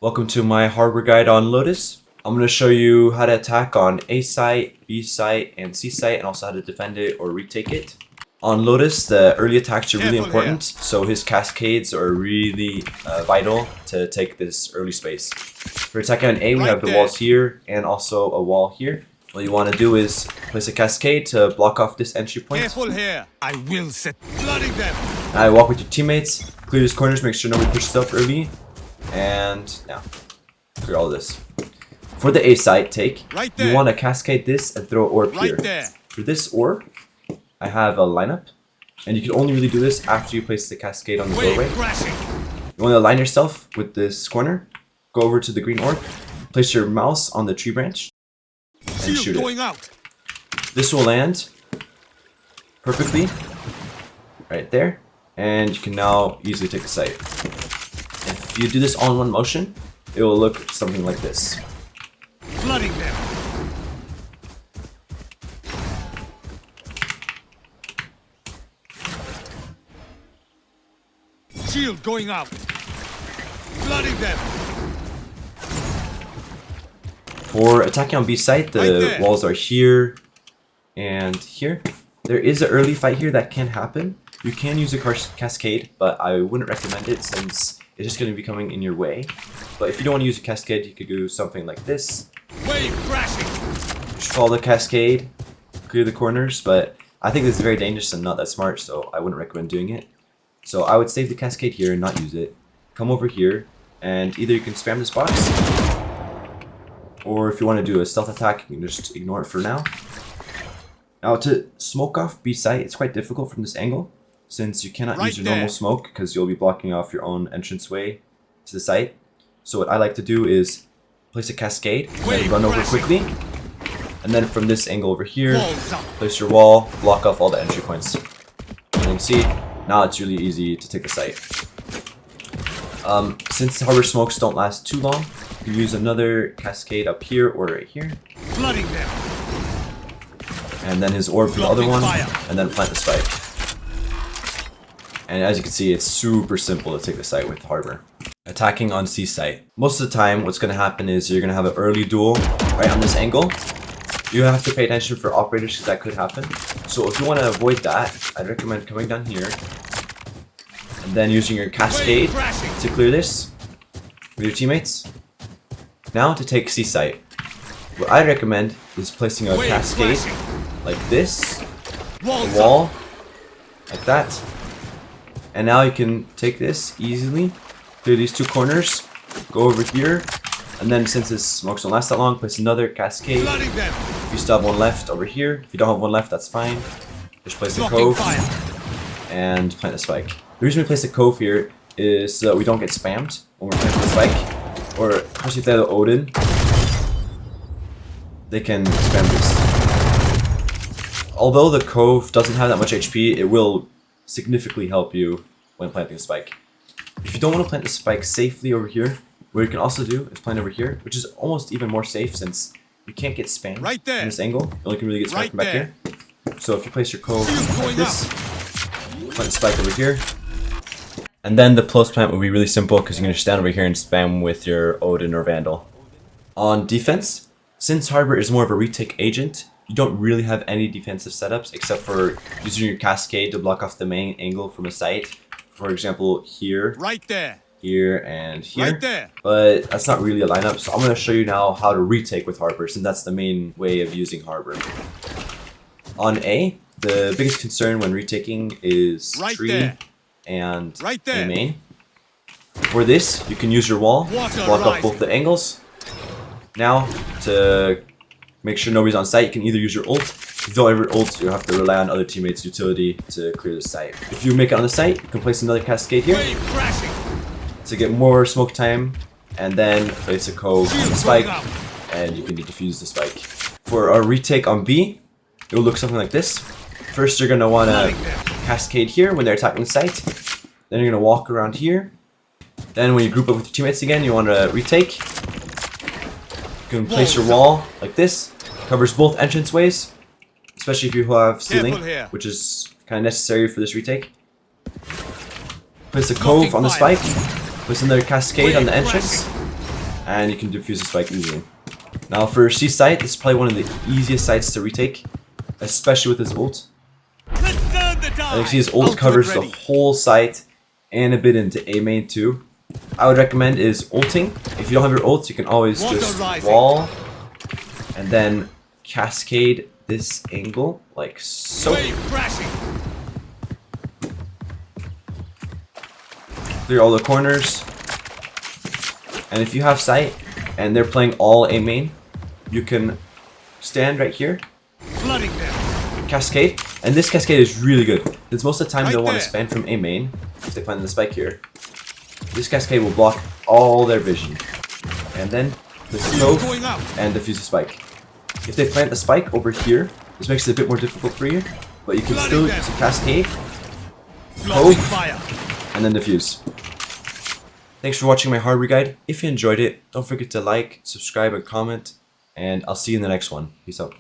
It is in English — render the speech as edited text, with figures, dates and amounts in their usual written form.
Welcome to my hardware guide on Lotus. I'm going to show you how to attack on A site, B site, and C site, and also how to defend it or retake it. On Lotus, the early attacks are really important, so his cascades are really vital to take this early space. For attacking on A, we have the walls here, and also a wall here. What you want to do is place a cascade to block off this entry point. Careful here! I will set flooding them! Now walk with your teammates, clear these corners, make sure nobody pushes up early. And now, clear all this. For the A site take, you want to cascade this and throw orb here. For this orb, I have a lineup, and you can only really do this after you place the cascade on the doorway. You want to align yourself with this corner, go over to the green orb, place your mouse on the tree branch, and shoot it. This will land perfectly right there, and you can now easily take the site. If you do this all in one motion, it will look something like this. Flooding them. Shield going out. Flooding them. For attacking on B site, the walls are here and here. There is an early fight here that can happen. You can use a cascade, but I wouldn't recommend it since it's just going to be coming in your way. But if you don't want to use a cascade, you could do something like this. Wave crashing. Just follow the cascade, clear the corners, but I think this is very dangerous and not that smart, so I wouldn't recommend doing it. So I would save the cascade here and not use it. Come over here, and either you can spam this box, or if you want to do a stealth attack, you can just ignore it for now. Now to smoke off B site, it's quite difficult from this angle, since you cannot use your normal smoke because you'll be blocking off your own entranceway to the site. So what I like to do is place a cascade, and then run over quickly, and then from this angle over here, place your wall, block off all the entry points. And you can see, now it's really easy to take the site. Since harbor smokes don't last too long, you can use another cascade up here or right here. Flooding them. And then his orb for the other one, and then plant the spike. And as you can see, it's super simple to take the site with harbor. Attacking on C site. Most of the time, what's going to happen is you're going to have an early duel right on this angle. You have to pay attention for operators because that could happen. So if you want to avoid that, I'd recommend coming down here and then using your cascade to clear this with your teammates. Now to take C site. What I recommend is placing a cascade like this, a wall, like that. And now you can take this easily, clear these two corners, go over here, and then since this smokes don't last that long, place another cascade. If you still have one left over here, if you don't have one left, that's fine. Just place a cove and plant a spike. The reason we place a cove here is so that we don't get spammed when we're planting the spike, or especially if they have the Odin, they can spam this. Although the cove doesn't have that much HP, it will significantly help you when planting a spike. If you don't want to plant the spike safely over here, what you can also do is plant over here, which is almost even more safe since you can't get spammed in this angle. You only can really get spammed from back here. So if you place your cove like this, plant the spike over here, and then the close plant will be really simple because you can just stand over here and spam with your Odin or Vandal. On defense, since Harbor is more of a retake agent, you don't really have any defensive setups except for using your cascade to block off the main angle from a site. For example, here, here, and here. But that's not really a lineup, so I'm going to show you now how to retake with Harbor, since that's the main way of using Harbor. On A, the biggest concern when retaking is tree and A main. For this, you can use your wall to block off both the angles. Now, to make sure nobody's on site, you can either use your ult. If you don't ever ult, you'll have to rely on other teammates' utility to clear the site. If you make it on the site, you can place another cascade here to get more smoke time, and then place a cove on the spike, and you can defuse the spike. For a retake on B, it will look something like this. First, you're going to want to cascade here when they're attacking the site. Then you're going to walk around here. Then when you group up with your teammates again, you want to retake. You can place your wall like this. Covers both entranceways, especially if you have ceiling, which is kind of necessary for this retake. Place a cove on the spike. Place another cascade on the entrance. and you can defuse the spike easily. Now for C site, this is probably one of the easiest sites to retake, especially with his ult. Let's turn the And you tide. can see his ult Ultimate covers the ready. whole site and a bit into A main too. I would recommend is ulting. If you don't have your ult, you can always Water just rising. wall and then cascade this angle like so. Wave crashing. Clear all the corners. And if you have sight and they're playing all A main, you can stand right here, Flooding them. cascade, and this cascade is really good because most of the time Right they'll want to there. span from A main if they plant the spike here. This cascade will block all their vision, and then the smoke Going out. and defuse the spike. If they plant the spike over here, this makes it a bit more difficult for you, but you can Flooding still them. use a cascade Flooding Oh. fire. and then defuse. Thanks for watching my hardware guide. If you enjoyed it, don't forget to like, subscribe, and comment, and I'll see you in the next one. Peace out.